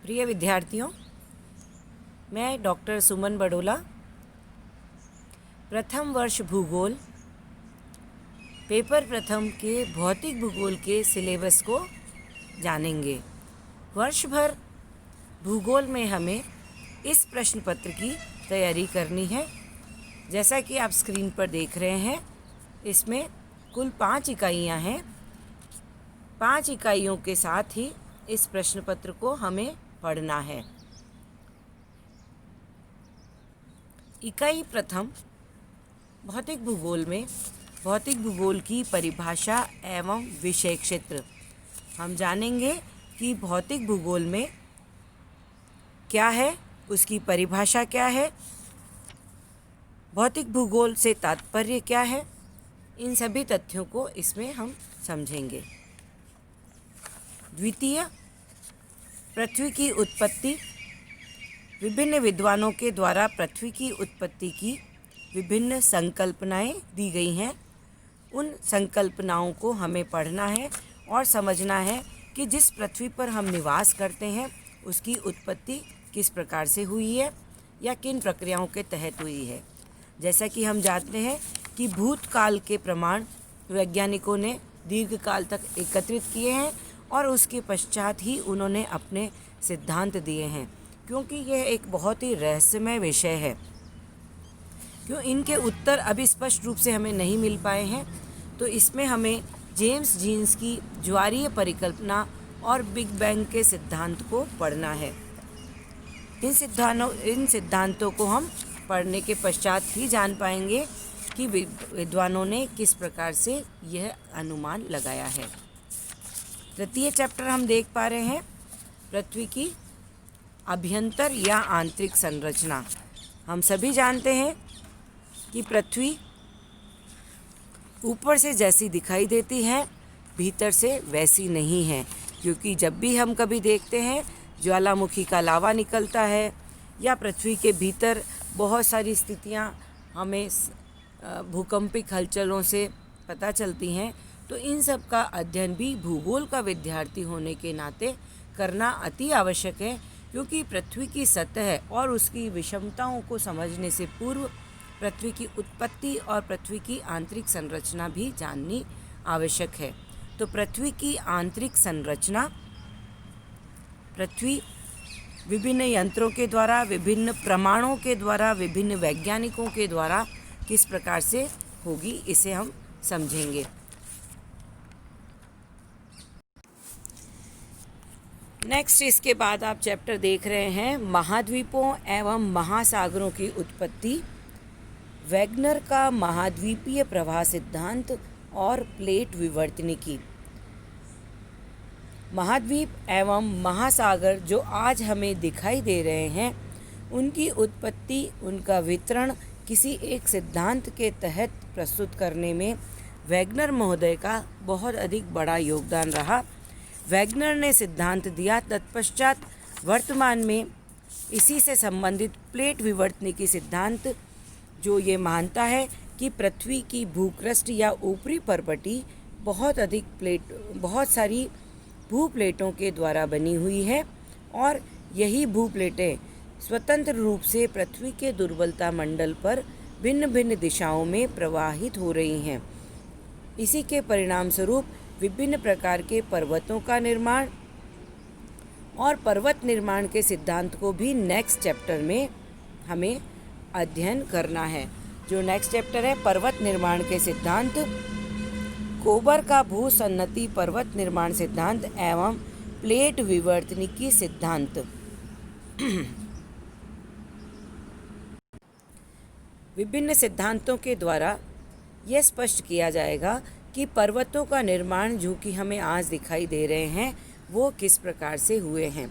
प्रिय विद्यार्थियों, मैं डॉक्टर सुमन बड़ोला प्रथम वर्ष भूगोल पेपर प्रथम के भौतिक भूगोल के सिलेबस को जानेंगे। वर्ष भर भूगोल में हमें इस प्रश्न पत्र की तैयारी करनी है। जैसा कि आप स्क्रीन पर देख रहे हैं, इसमें कुल 5 इकाइयाँ हैं। 5 इकाइयों के साथ ही इस प्रश्न पत्र को हमें पढ़ना है। इकाई प्रथम, भौतिक भूगोल में भौतिक भूगोल की परिभाषा एवं विषय क्षेत्र। हम जानेंगे कि भौतिक भूगोल में क्या है, उसकी परिभाषा क्या है, भौतिक भूगोल से तात्पर्य क्या है। इन सभी तथ्यों को इसमें हम समझेंगे। द्वितीय, पृथ्वी की उत्पत्ति। विभिन्न विद्वानों के द्वारा पृथ्वी की उत्पत्ति की विभिन्न संकल्पनाएं दी गई हैं। उन संकल्पनाओं को हमें पढ़ना है और समझना है कि जिस पृथ्वी पर हम निवास करते हैं उसकी उत्पत्ति किस प्रकार से हुई है या किन प्रक्रियाओं के तहत हुई है। जैसा कि हम जानते हैं कि भूतकाल के प्रमाण वैज्ञानिकों ने दीर्घकाल तक एकत्रित किए हैं और उसके पश्चात ही उन्होंने अपने सिद्धांत दिए हैं, क्योंकि यह एक बहुत ही रहस्यमय विषय है। क्यों इनके उत्तर अभी स्पष्ट रूप से हमें नहीं मिल पाए हैं, तो इसमें हमें जेम्स जीन्स की ज्वारीय परिकल्पना और बिग बैंग के सिद्धांत को पढ़ना है। इन सिद्धांतों को हम पढ़ने के पश्चात ही जान पाएंगे कि विद्वानों ने किस प्रकार से यह अनुमान लगाया है। तृतीय चैप्टर हम देख पा रहे हैं, पृथ्वी की अभ्यंतर या आंतरिक संरचना। हम सभी जानते हैं कि पृथ्वी ऊपर से जैसी दिखाई देती है, भीतर से वैसी नहीं है। क्योंकि जब भी हम कभी देखते हैं ज्वालामुखी का लावा निकलता है या पृथ्वी के भीतर बहुत सारी स्थितियां हमें भूकंपिक हलचलों से पता चलती हैं, तो इन सब का अध्ययन भी भूगोल का विद्यार्थी होने के नाते करना अति आवश्यक है। क्योंकि पृथ्वी की सतह और उसकी विषमताओं को समझने से पूर्व पृथ्वी की उत्पत्ति और पृथ्वी की आंतरिक संरचना भी जाननी आवश्यक है। तो पृथ्वी की आंतरिक संरचना, पृथ्वी विभिन्न यंत्रों के द्वारा, विभिन्न प्रमाणों के द्वारा, विभिन्न वैज्ञानिकों के द्वारा किस प्रकार से होगी, इसे हम समझेंगे। नेक्स्ट, इसके बाद आप चैप्टर देख रहे हैं महाद्वीपों एवं महासागरों की उत्पत्ति, वैगनर का महाद्वीपीय प्रवाह सिद्धांत और प्लेट विवर्तनिकी। महाद्वीप एवं महासागर जो आज हमें दिखाई दे रहे हैं, उनकी उत्पत्ति, उनका वितरण किसी एक सिद्धांत के तहत प्रस्तुत करने में वैगनर महोदय का बहुत अधिक बड़ा योगदान रहा। वैगनर ने सिद्धांत दिया, तत्पश्चात वर्तमान में इसी से संबंधित प्लेट विवर्तनिकी सिद्धांत जो ये मानता है कि पृथ्वी की भूक्रस्ट या ऊपरी परपटी बहुत सारी भूप्लेटों के द्वारा बनी हुई है और यही भूप्लेटें स्वतंत्र रूप से पृथ्वी के दुर्बलता मंडल पर भिन्न भिन्न दिशाओं में प्रवाहित हो रही हैं। इसी के परिणाम स्वरूप विभिन्न प्रकार के पर्वतों का निर्माण और पर्वत निर्माण के सिद्धांत को भी नेक्स्ट चैप्टर में हमें अध्ययन करना है। जो नेक्स्ट चैप्टर है पर्वत निर्माण के सिद्धांत, कोबर का भूसन्नति पर्वत निर्माण सिद्धांत एवं प्लेट विवर्तनिकी सिद्धांत। विभिन्न सिद्धांतों के द्वारा यह स्पष्ट किया जाएगा कि पर्वतों का निर्माण जो कि हमें आज दिखाई दे रहे हैं वो किस प्रकार से हुए हैं।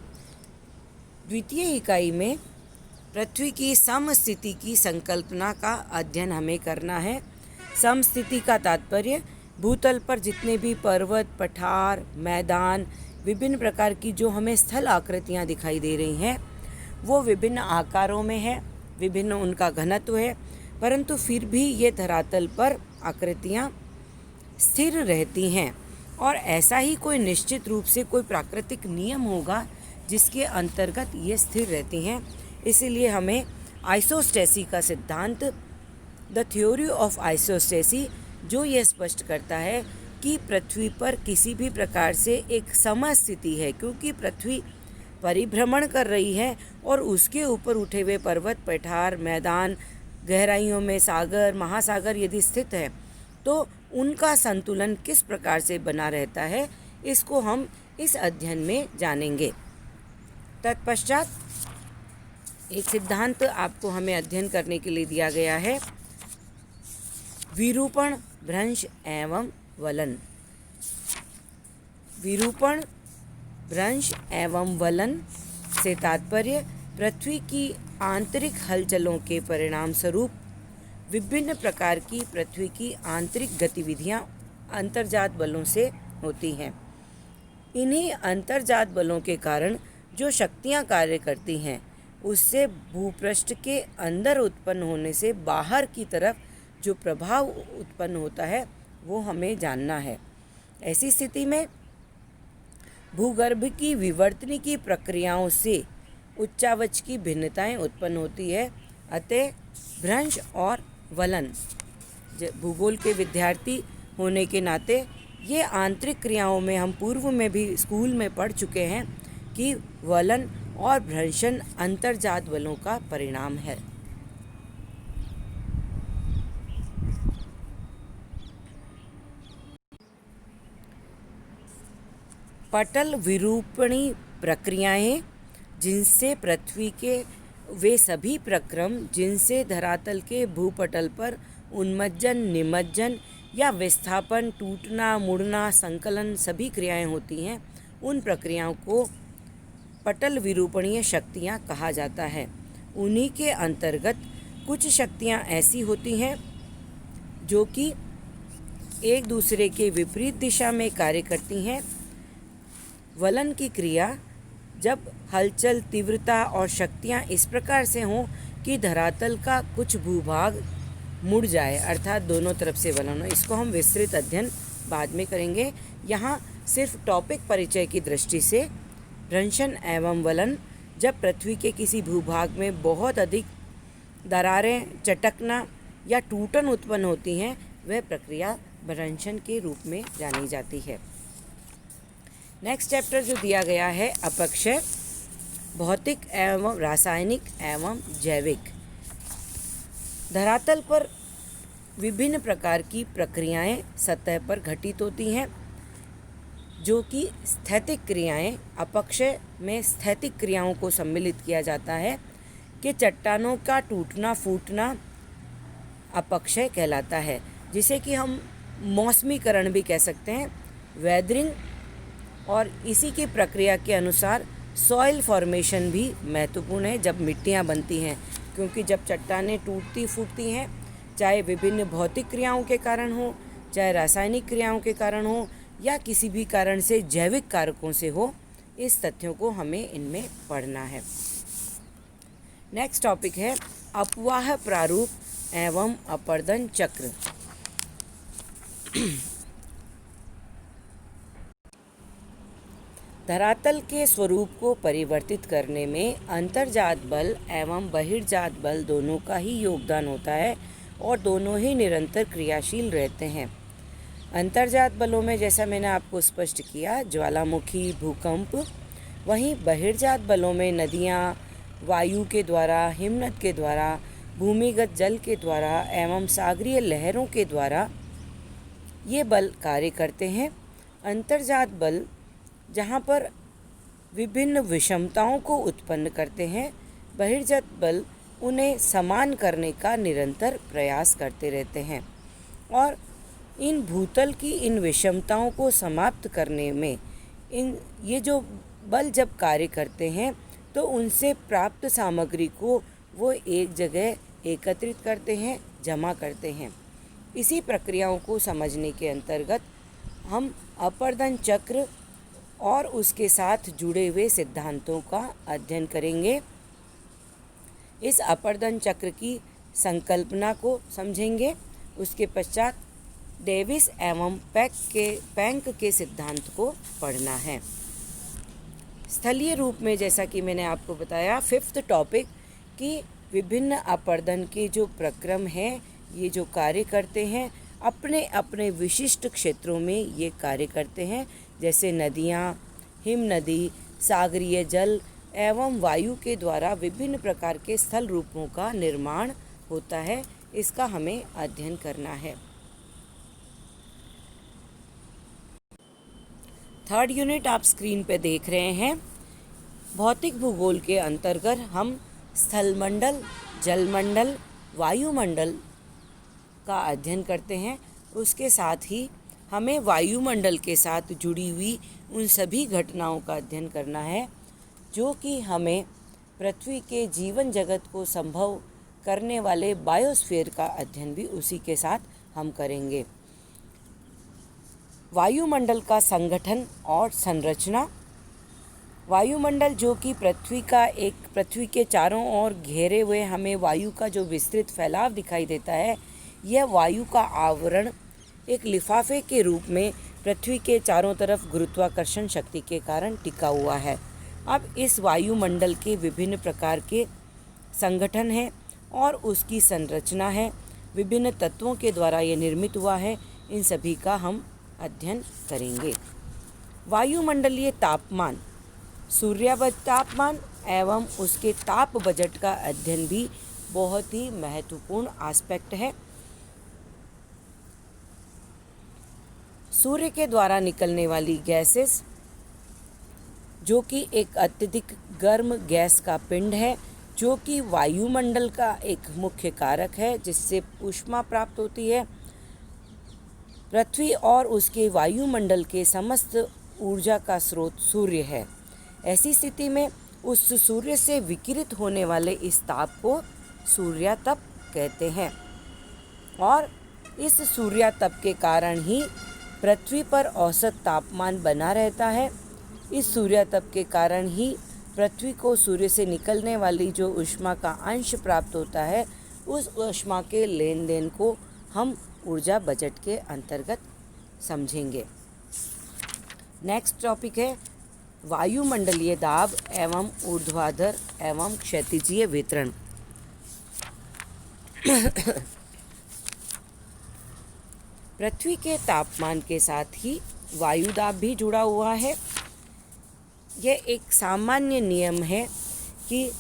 द्वितीय इकाई में पृथ्वी की समस्थिति की संकल्पना का अध्ययन हमें करना है। समस्थिति का तात्पर्य भूतल पर जितने भी पर्वत, पठार, मैदान, विभिन्न प्रकार की जो हमें स्थल आकृतियाँ दिखाई दे रही हैं वो विभिन्न आकारों में है, विभिन्न उनका घनत्व है, परंतु फिर भी ये धरातल पर आकृतियाँ स्थिर रहती हैं। और ऐसा ही कोई निश्चित रूप से कोई प्राकृतिक नियम होगा जिसके अंतर्गत ये स्थिर रहती हैं। इसीलिए हमें आइसोस्टेसी का सिद्धांत, द थ्योरी ऑफ आइसोस्टेसी, जो ये स्पष्ट करता है कि पृथ्वी पर किसी भी प्रकार से एक समस्थिति है, क्योंकि पृथ्वी परिभ्रमण कर रही है और उसके ऊपर उठे हुए पर्वत, पठार, मैदान, गहराइयों में सागर, महासागर यदि स्थित है तो उनका संतुलन किस प्रकार से बना रहता है, इसको हम इस अध्ययन में जानेंगे। तत्पश्चात एक सिद्धांत आपको हमें अध्ययन करने के लिए दिया गया है, विरूपण, भ्रंश एवं वलन। विरूपण, भ्रंश एवं वलन से तात्पर्य पृथ्वी की आंतरिक हलचलों के परिणाम स्वरूप विभिन्न प्रकार की पृथ्वी की आंतरिक गतिविधियां अंतर्जात बलों से होती हैं। इन्हीं अंतर्जात बलों के कारण जो शक्तियां कार्य करती हैं, उससे भूपृष्ठ के अंदर उत्पन्न होने से बाहर की तरफ जो प्रभाव उत्पन्न होता है वो हमें जानना है। ऐसी स्थिति में भूगर्भ की विवर्तनिकी प्रक्रियाओं से उच्चावच की भिन्नताएं उत्पन्न होती है। अतः भ्रंश और वलन, भूगोल के विद्यार्थी होने के नाते ये आंतरिक क्रियाओं में हम पूर्व में भी स्कूल में पढ़ चुके हैं कि वलन और भ्रंशन अंतर्जात बलों का परिणाम है। पटल विरूपणी प्रक्रियाएं, जिनसे पृथ्वी के वे सभी प्रक्रम जिनसे धरातल के भूपटल पर उन्मज्जन, निमज्जन या विस्थापन, टूटना, मुड़ना, संकलन सभी क्रियाएं होती हैं, उन प्रक्रियाओं को पटल विरूपणीय शक्तियां कहा जाता है। उन्हीं के अंतर्गत कुछ शक्तियां ऐसी होती हैं जो कि एक दूसरे के विपरीत दिशा में कार्य करती हैं। वलन की क्रिया, जब हलचल, तीव्रता और शक्तियाँ इस प्रकार से हों कि धरातल का कुछ भूभाग मुड़ जाए, अर्थात दोनों तरफ से वलन हो। इसको हम विस्तृत अध्ययन बाद में करेंगे। यहाँ सिर्फ टॉपिक परिचय की दृष्टि से भ्रंशन एवं वलन, जब पृथ्वी के किसी भूभाग में बहुत अधिक दरारें, चटकना या टूटन उत्पन्न होती हैं, वह प्रक्रिया भ्रंशन के रूप में जानी जाती है। नेक्स्ट चैप्टर जो दिया गया है, अपक्षय, भौतिक एवं रासायनिक एवं जैविक। धरातल पर विभिन्न प्रकार की प्रक्रियाएं सतह पर घटित होती हैं, जो कि स्थैतिक क्रियाएं। अपक्षय में स्थैतिक क्रियाओं को सम्मिलित किया जाता है कि चट्टानों का टूटना, फूटना अपक्षय कहलाता है, जिसे कि हम मौसमीकरण भी कह सकते हैं, वेदरिंग। और इसी की प्रक्रिया के अनुसार सॉइल फॉर्मेशन भी महत्वपूर्ण है जब मिट्टियाँ बनती हैं, क्योंकि जब चट्टानें टूटती फूटती हैं, चाहे विभिन्न भौतिक क्रियाओं के कारण हो, चाहे रासायनिक क्रियाओं के कारण हो, या किसी भी कारण से जैविक कारकों से हो, इस तथ्यों को हमें इनमें पढ़ना है। नेक्स्ट टॉपिक है अपवाह प्रारूप एवं अपर्दन चक्र। धरातल के स्वरूप को परिवर्तित करने में अंतर्जात बल एवं बहिर्जात बल दोनों का ही योगदान होता है और दोनों ही निरंतर क्रियाशील रहते हैं। अंतर्जात बलों में, जैसा मैंने आपको स्पष्ट किया, ज्वालामुखी, भूकंप। वहीं बहिर्जात बलों में नदियाँ, वायु के द्वारा, हिमनद के द्वारा, भूमिगत जल के द्वारा एवं सागरीय लहरों के द्वारा ये बल कार्य करते हैं। अंतर्जात बल जहाँ पर विभिन्न विषमताओं को उत्पन्न करते हैं, बहिर्जात बल उन्हें समान करने का निरंतर प्रयास करते रहते हैं। और इन भूतल की इन विषमताओं को समाप्त करने में ये जो बल जब कार्य करते हैं तो उनसे प्राप्त सामग्री को वो एक जगह एकत्रित करते हैं, जमा करते हैं। इसी प्रक्रियाओं को समझने के अंतर्गत हम अपर्दन चक्र और उसके साथ जुड़े हुए सिद्धांतों का अध्ययन करेंगे। इस अपर्दन चक्र की संकल्पना को समझेंगे। उसके पश्चात डेविस एवं पैंक के सिद्धांत को पढ़ना है। स्थलीय रूप में जैसा कि मैंने आपको बताया 5th टॉपिक कि विभिन्न अपर्दन के जो प्रक्रम हैं, ये जो कार्य करते हैं अपने अपने विशिष्ट क्षेत्रों में ये कार्य करते हैं, जैसे नदियाँ, हिम नदी, सागरीय जल एवं वायु के द्वारा विभिन्न प्रकार के स्थल रूपों का निर्माण होता है। इसका हमें अध्ययन करना है। 3rd यूनिट आप स्क्रीन पे देख रहे हैं। भौतिक भूगोल के अंतर्गत हम स्थलमंडल, जलमंडल, वायुमंडल का अध्ययन करते हैं। उसके साथ ही हमें वायुमंडल के साथ जुड़ी हुई उन सभी घटनाओं का अध्ययन करना है जो कि हमें पृथ्वी के जीवन जगत को संभव करने वाले बायोस्फीयर का अध्ययन भी उसी के साथ हम करेंगे। वायुमंडल का संगठन और संरचना। वायुमंडल जो कि पृथ्वी के चारों ओर घेरे हुए हमें वायु का जो विस्तृत फैलाव दिखाई देता है, यह वायु का आवरण एक लिफाफे के रूप में पृथ्वी के चारों तरफ गुरुत्वाकर्षण शक्ति के कारण टिका हुआ है। अब इस वायुमंडल के विभिन्न प्रकार के संगठन हैं और उसकी संरचना है, विभिन्न तत्वों के द्वारा ये निर्मित हुआ है, इन सभी का हम अध्ययन करेंगे। वायुमंडलीय तापमान, सूर्यावत तापमान एवं उसके ताप बजट का अध्ययन भी बहुत ही महत्वपूर्ण एस्पेक्ट है। सूर्य के द्वारा निकलने वाली गैसेस जो कि एक अत्यधिक गर्म गैस का पिंड है, जो कि वायुमंडल का एक मुख्य कारक है जिससे ऊष्मा प्राप्त होती है। पृथ्वी और उसके वायुमंडल के समस्त ऊर्जा का स्रोत सूर्य है। ऐसी स्थिति में उस सूर्य से विकिरित होने वाले इस ताप को सूर्यातप कहते हैं और इस सूर्यातप के कारण ही पृथ्वी पर औसत तापमान बना रहता है। इस सूर्यातप के कारण ही पृथ्वी को सूर्य से निकलने वाली जो ऊष्मा का अंश प्राप्त होता है, उस ऊष्मा के लेन देन को हम ऊर्जा बजट के अंतर्गत समझेंगे। नेक्स्ट टॉपिक है वायुमंडलीय दाब एवं ऊर्ध्वाधर एवं क्षैतिजीय वितरण। पृथ्वी के तापमान के साथ ही वायुदाब भी जुड़ा हुआ है। यह एक सामान्य नियम है कि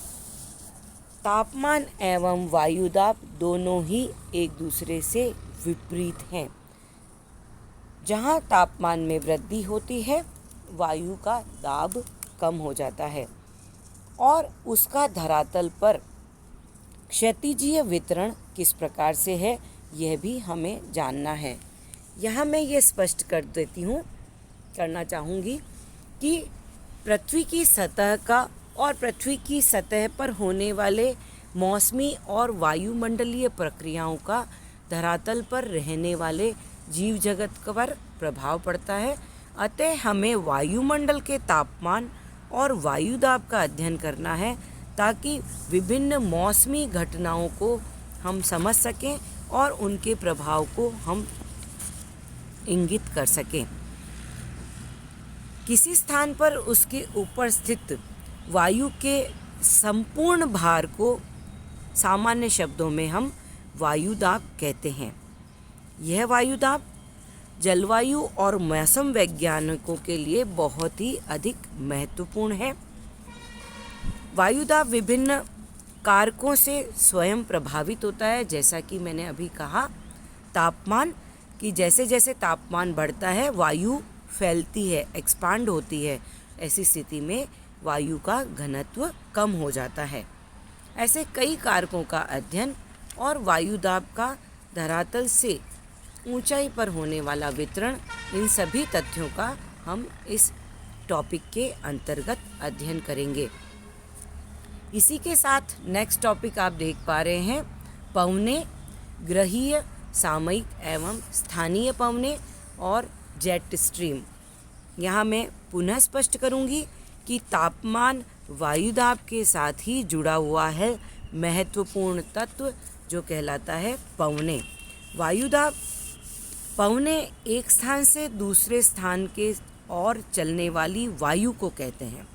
तापमान एवं वायुदाब दोनों ही एक दूसरे से विपरीत हैं। जहाँ तापमान में वृद्धि होती है, वायु का दाब कम हो जाता है और उसका धरातल पर क्षैतिजीय वितरण किस प्रकार से है, यह भी हमें जानना है। यहाँ मैं ये स्पष्ट करना चाहूँगी कि पृथ्वी की सतह का और पृथ्वी की सतह पर होने वाले मौसमी और वायुमंडलीय प्रक्रियाओं का धरातल पर रहने वाले जीव जगत पर प्रभाव पड़ता है। अतः हमें वायुमंडल के तापमान और वायुदाब का अध्ययन करना है ताकि विभिन्न मौसमी घटनाओं को हम समझ सकें और उनके प्रभाव को हम इंगित कर सकें। किसी स्थान पर उसके ऊपर स्थित वायु के संपूर्ण भार को सामान्य शब्दों में हम वायुदाब कहते हैं। यह वायुदाब जलवायु और मौसम वैज्ञानिकों के लिए बहुत ही अधिक महत्वपूर्ण है। वायुदाब विभिन्न कारकों से स्वयं प्रभावित होता है, जैसा कि मैंने अभी कहा तापमान कि जैसे जैसे तापमान बढ़ता है वायु फैलती है, एक्सपांड होती है। ऐसी स्थिति में वायु का घनत्व कम हो जाता है। ऐसे कई कारकों का अध्ययन और वायुदाब का धरातल से ऊंचाई पर होने वाला वितरण, इन सभी तथ्यों का हम इस टॉपिक के अंतर्गत अध्ययन करेंगे। इसी के साथ नेक्स्ट टॉपिक आप देख पा रहे हैं पवने, ग्रहीय, सामयिक एवं स्थानीय पवने और जेट स्ट्रीम। यहाँ मैं पुनः स्पष्ट करूँगी कि तापमान वायुदाब के साथ ही जुड़ा हुआ है महत्वपूर्ण तत्व जो कहलाता है पवने। वायुदाब पवने एक स्थान से दूसरे स्थान के और चलने वाली वायु को कहते हैं।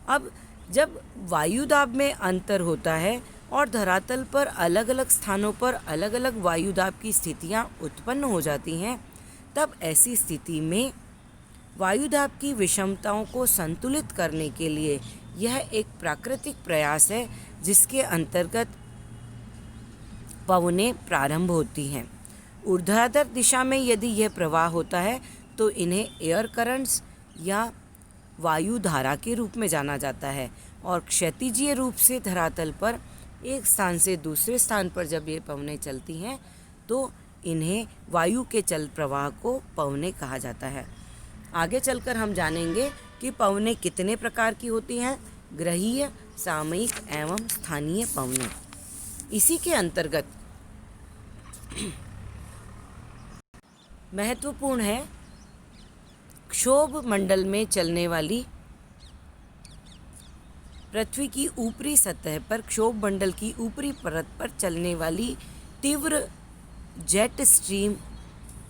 अब जब वायु दाब में अंतर होता है और धरातल पर अलग अलग स्थानों पर अलग अलग वायु दाब की स्थितियाँ उत्पन्न हो जाती हैं, तब ऐसी स्थिति में वायु दाब की विषमताओं को संतुलित करने के लिए यह एक प्राकृतिक प्रयास है जिसके अंतर्गत पवनें प्रारंभ होती हैं। ऊर्ध्वाधर दिशा में यदि यह प्रवाह होता है तो इन्हें एयर करंट्स या वायु धारा के रूप में जाना जाता है, और क्षैतिजीय रूप से धरातल पर एक स्थान से दूसरे स्थान पर जब ये पवनें चलती हैं तो इन्हें वायु के चल प्रवाह को पवनें कहा जाता है। आगे चलकर हम जानेंगे कि पवनें कितने प्रकार की होती हैं, ग्रहीय, सामयिक एवं स्थानीय पवनें। इसी के अंतर्गत महत्वपूर्ण है क्षोभ मंडल में चलने वाली पृथ्वी की ऊपरी सतह पर क्षोभ मंडल की ऊपरी परत पर चलने वाली तीव्र जेट स्ट्रीम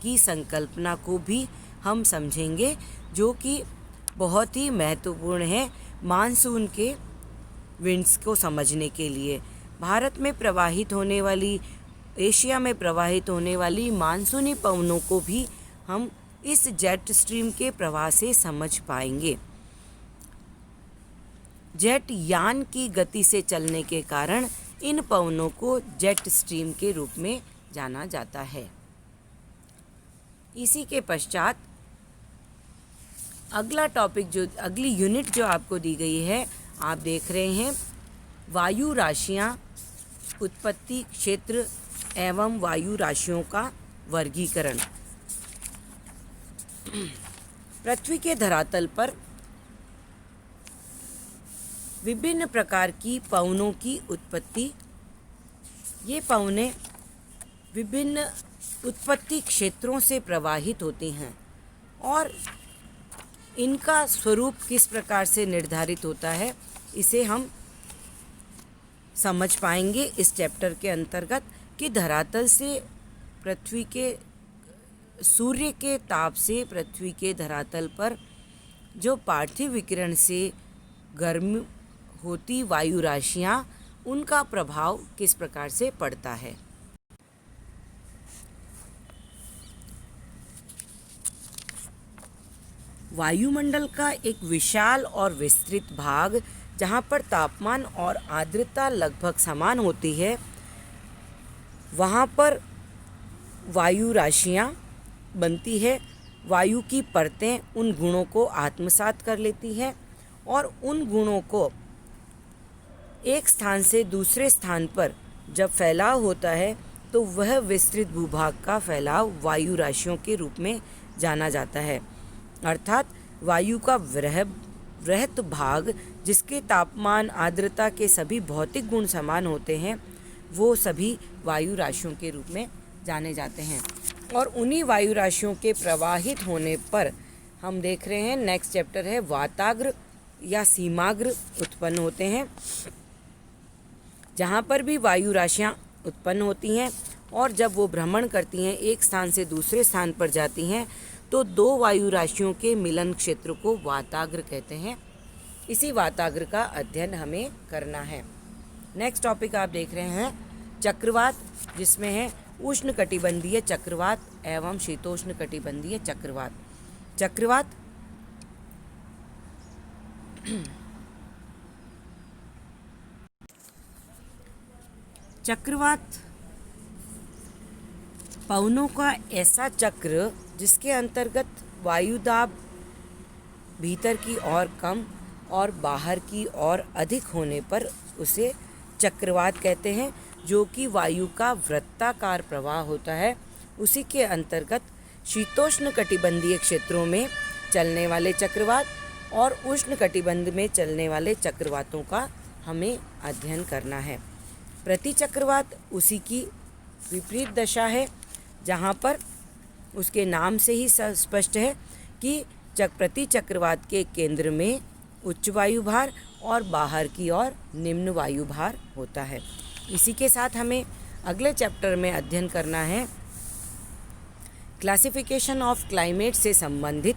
की संकल्पना को भी हम समझेंगे, जो कि बहुत ही महत्वपूर्ण है मानसून के विंड्स को समझने के लिए। भारत में प्रवाहित होने वाली, एशिया में प्रवाहित होने वाली मानसूनी पवनों को भी हम इस जेट स्ट्रीम के प्रवाह से समझ पाएंगे। जेट यान की गति से चलने के कारण इन पवनों को जेट स्ट्रीम के रूप में जाना जाता है। इसी के पश्चात अगला टॉपिक, जो अगली यूनिट जो आपको दी गई है, आप देख रहे हैं वायु राशियाँ, उत्पत्ति क्षेत्र एवं वायु राशियों का वर्गीकरण। पृथ्वी के धरातल पर विभिन्न प्रकार की पवनों की उत्पत्ति। ये पवनें विभिन्न उत्पत्ति क्षेत्रों से प्रवाहित होती हैं और इनका स्वरूप किस प्रकार से निर्धारित होता है, इसे हम समझ पाएंगे इस चैप्टर के अंतर्गत कि धरातल से पृथ्वी के, सूर्य के ताप से पृथ्वी के धरातल पर जो पार्थिव विकिरण से गर्म होती वायु राशियाँ, उनका प्रभाव किस प्रकार से पड़ता है। वायुमंडल का एक विशाल और विस्तृत भाग, जहाँ पर तापमान और आर्द्रता लगभग समान होती है, वहाँ पर वायु राशियाँ बनती है। वायु की परतें उन गुणों को आत्मसात कर लेती हैं और उन गुणों को एक स्थान से दूसरे स्थान पर जब फैलाव होता है तो वह विस्तृत भूभाग का फैलाव वायु राशियों के रूप में जाना जाता है। अर्थात वायु का वृहत भाग, जिसके तापमान, आर्द्रता के सभी भौतिक गुण समान होते हैं, वो सभी वायु राशियों के रूप में जाने जाते हैं। और उन्हीं वायु राशियों के प्रवाहित होने पर हम देख रहे हैं, नेक्स्ट चैप्टर है, वाताग्र या सीमाग्र उत्पन्न होते हैं, जहाँ पर भी वायु राशियाँ उत्पन्न होती हैं और जब वो भ्रमण करती हैं, एक स्थान से दूसरे स्थान पर जाती हैं, तो दो वायु राशियों के मिलन क्षेत्र को वाताग्र कहते हैं। इसी वाताग्र का अध्ययन हमें करना है। नेक्स्ट टॉपिक आप देख रहे हैं चक्रवात, जिसमें है उष्णकटिबंधीय चक्रवात एवं शीतोष्ण कटिबंधीय चक्रवात। चक्रवात चक्रवात पवनों का ऐसा चक्र जिसके अंतर्गत वायु दाब भीतर की ओर कम और बाहर की ओर अधिक होने पर उसे चक्रवात कहते हैं, जो कि वायु का वृत्ताकार प्रवाह होता है। उसी के अंतर्गत शीतोष्ण कटिबंधीय क्षेत्रों में चलने वाले चक्रवात और उष्ण कटिबंध में चलने वाले चक्रवातों का हमें अध्ययन करना है। प्रति चक्रवात उसी की विपरीत दशा है, जहाँ पर उसके नाम से ही स्पष्ट है कि प्रति चक्रवात के केंद्र में उच्च वायु भार और बाहर की ओर निम्न वायु भार होता है। इसी के साथ हमें अगले चैप्टर में अध्ययन करना है क्लासिफिकेशन ऑफ क्लाइमेट से संबंधित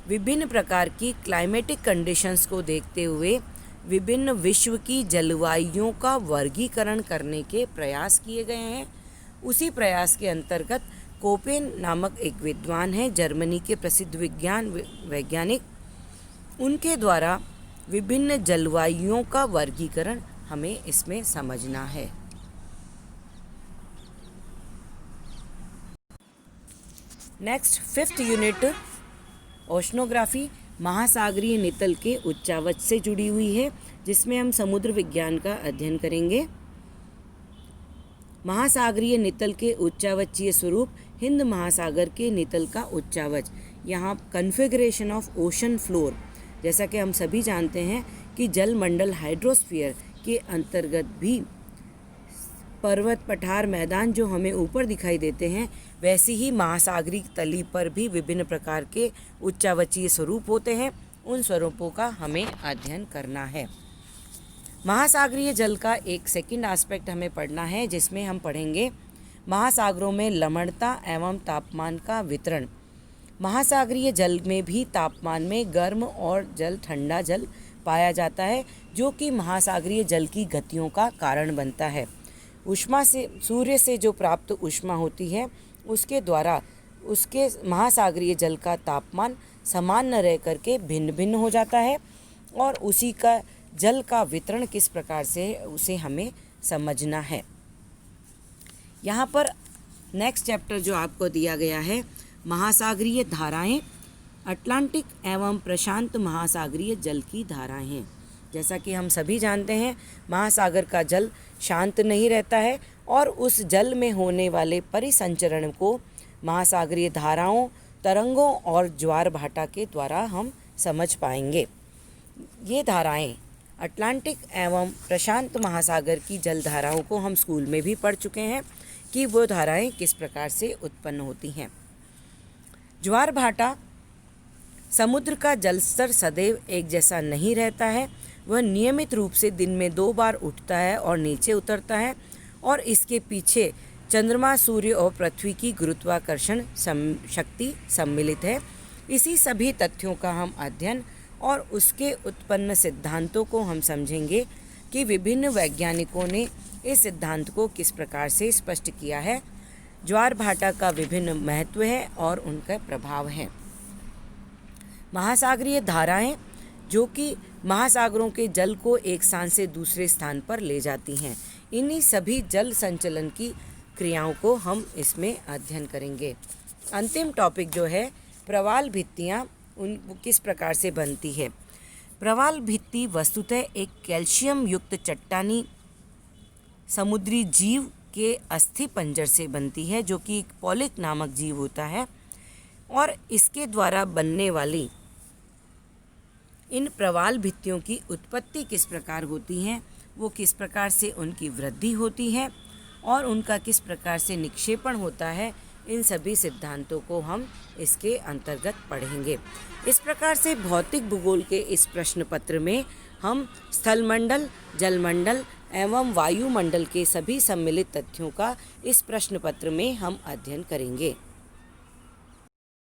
विभिन्न प्रकार की क्लाइमेटिक कंडीशंस को देखते हुए विभिन्न विश्व की जलवायुओं का वर्गीकरण करने के प्रयास किए गए हैं। उसी प्रयास के अंतर्गत कोपेन नामक एक विद्वान हैं, जर्मनी के प्रसिद्ध वैज्ञानिक, उनके द्वारा विभिन्न जलवायुओं का वर्गीकरण हमें इसमें समझना है। नेक्स्ट 5th यूनिट ओशनोग्राफी महासागरीय नितल के उच्चावच से जुड़ी हुई है, जिसमें हम समुद्र विज्ञान का अध्ययन करेंगे। महासागरीय नितल के उच्चावचीय स्वरूप हिंद महासागर के नितल का उच्चावच। यहाँ कन्फिगरेशन ऑफ ओशन फ्लोर, जैसा कि हम सभी जानते हैं कि जलमंडल हाइड्रोस्फीयर के अंतर्गत भी पर्वत, पठार, मैदान जो हमें ऊपर दिखाई देते हैं, वैसे ही महासागरीय तली पर भी विभिन्न प्रकार के उच्चावचीय स्वरूप होते हैं। उन स्वरूपों का हमें अध्ययन करना है। महासागरीय जल का एक सेकंड एस्पेक्ट हमें पढ़ना है, जिसमें हम पढ़ेंगे महासागरों में लवणता एवं तापमान का वितरण। महासागरीय जल में भी तापमान में गर्म और ठंडा जल पाया जाता है, जो कि महासागरीय जल की गतियों का कारण बनता है। ऊष्मा से, सूर्य से जो प्राप्त ऊष्मा होती है, उसके द्वारा उसके महासागरीय जल का तापमान समान न रह करके भिन्न भिन्न हो जाता है, और उसी का जल का वितरण किस प्रकार से उसे हमें समझना है। यहाँ पर नेक्स्ट चैप्टर जो आपको दिया गया है, महासागरीय धाराएं, अटलांटिक एवं प्रशांत महासागरीय जल की धाराएं हैं। जैसा कि हम सभी जानते हैं, महासागर का जल शांत नहीं रहता है, और उस जल में होने वाले परिसंचरण को महासागरीय धाराओं, तरंगों और ज्वार भाटा के द्वारा हम समझ पाएंगे। ये धाराएं अटलांटिक एवं प्रशांत महासागर की जल धाराओं को हम स्कूल में भी पढ़ चुके हैं कि वो धाराएं किस प्रकार से उत्पन्न होती हैं। ज्वार भाटा, समुद्र का जल स्तर सदैव एक जैसा नहीं रहता है। वह नियमित रूप से दिन में 2 बार उठता है और नीचे उतरता है, और इसके पीछे चंद्रमा, सूर्य और पृथ्वी की गुरुत्वाकर्षण शक्ति सम्मिलित है। इसी सभी तथ्यों का हम अध्ययन और उसके उत्पन्न सिद्धांतों को हम समझेंगे कि विभिन्न वैज्ञानिकों ने इस सिद्धांत को किस प्रकार से स्पष्ट किया है। ज्वार भाटा का विभिन्न महत्व है और उनका प्रभाव है। महासागरीय धाराएं, जो कि महासागरों के जल को एक स्थान से दूसरे स्थान पर ले जाती हैं। इन्हीं सभी जल संचलन की क्रियाओं को हम इसमें अध्ययन करेंगे। अंतिम टॉपिक जो है, प्रवाल भित्तियाँ, वो किस प्रकार से बनती है। प्रवाल भित्ति वस्तुतः एक कैल्शियम युक्त चट्टानी समुद्री जीव के अस्थि पंजर से बनती है, जो कि एक पॉलिक नामक जीव होता है, और इसके द्वारा बनने वाली इन प्रवाल भित्तियों की उत्पत्ति किस प्रकार होती है, वो किस प्रकार से उनकी वृद्धि होती है और उनका किस प्रकार से निक्षेपण होता है, इन सभी सिद्धांतों को हम इसके अंतर्गत पढ़ेंगे। इस प्रकार से भौतिक भूगोल के इस प्रश्न पत्र में हम स्थलमंडल, जलमंडल एवं वायुमंडल के सभी सम्मिलित तथ्यों का इस प्रश्न पत्र में हम अध्ययन करेंगे।